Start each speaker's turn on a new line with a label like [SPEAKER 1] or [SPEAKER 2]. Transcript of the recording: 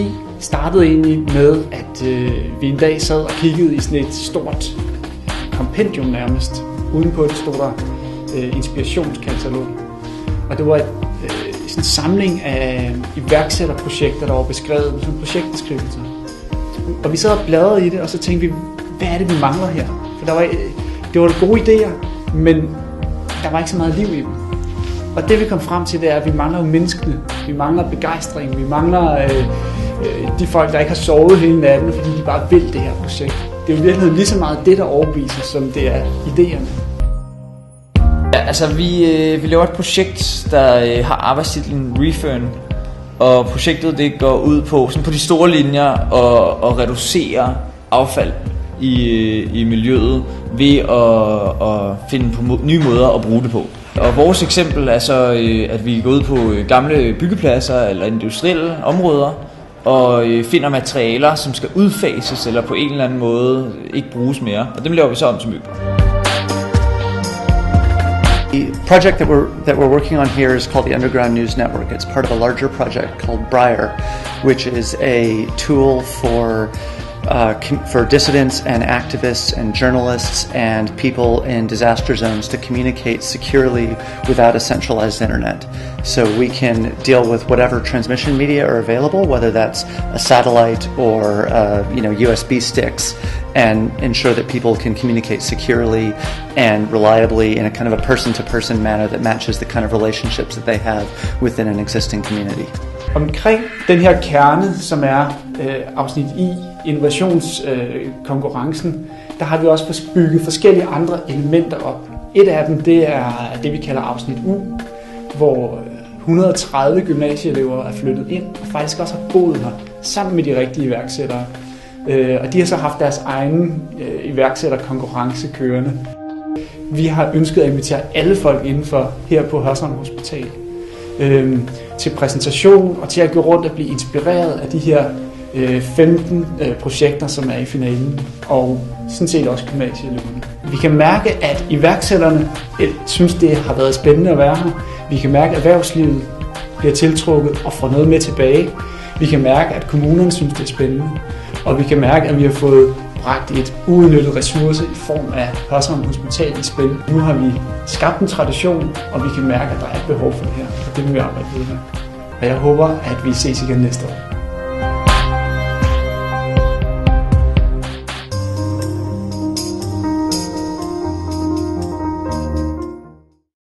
[SPEAKER 1] strategi startede egentlig med, at vi en dag sad og kiggede i sådan et stort kompendium nærmest. Udenpå det stod der inspirationskatalog. Og det var sådan en samling af iværksætterprojekter, der var beskrevet med sådan projektbeskrivelser. Og vi sad og bladrede i det, og så tænkte vi, hvad er det, vi mangler her? For det var gode idéer, men der var ikke så meget liv i dem. Og det vi kom frem til, det er, at vi mangler jo menneskene. Vi mangler begejstring. Vi mangler de folk, der ikke har sovet hele natten, fordi de bare vil det her projekt. Det er jo virkelig lige så meget det, der overbeviser, som det er idéerne.
[SPEAKER 2] Ja, altså vi laver et projekt, der har arbejdstitlen Refurn. Og projektet det går ud på, sådan på de store linjer, at reducere affald i miljøet ved at finde på nye måder at bruge det på. Og vores eksempel er så, at vi går ud på gamle byggepladser eller industrielle områder og finder materialer, som skal udfases eller på en eller anden måde ikke bruges mere. Og dem laver vi så om til møbler.
[SPEAKER 3] The project that we're working on here is called the Underground News Network. It's part of a larger project called Briar, which is a tool for dissidents and activists and journalists and people in disaster zones to communicate securely without a centralized internet. So we can deal with whatever transmission media are available, whether that's a satellite or USB sticks, and ensure that people can communicate securely and reliably in a kind of a person-to-person manner that matches the kind of relationships that they have within an existing community.
[SPEAKER 1] Omkring den her kerne, som er afsnit I, innovationskonkurrencen, der har vi også bygget forskellige andre elementer op. Et af dem, det er det, vi kalder afsnit U, hvor 130 gymnasieelever er flyttet ind og faktisk også har boet her sammen med de rigtige iværksættere. Og de har så haft deres egen iværksætterkonkurrence kørende. Vi har ønsket at invitere alle folk indenfor her på Hørsholm Hospital til præsentation og til at gå rundt og blive inspireret af de her 15 projekter, som er i finalen, og sådan set også gymnasieeleverne. Vi kan mærke, at iværksætterne synes, det har været spændende at være her. Vi kan mærke, at erhvervslivet bliver tiltrukket og får noget med tilbage. Vi kan mærke, at kommunerne synes, det er spændende. Og vi kan mærke, at vi har fået bragt et uudnyttet ressource i form af Hørsholm Hospital i spil. Nu har vi skabt en tradition, og vi kan mærke, at der er et behov for det her, og det vil vi arbejde videre med. Og jeg håber, at vi ses igen næste år.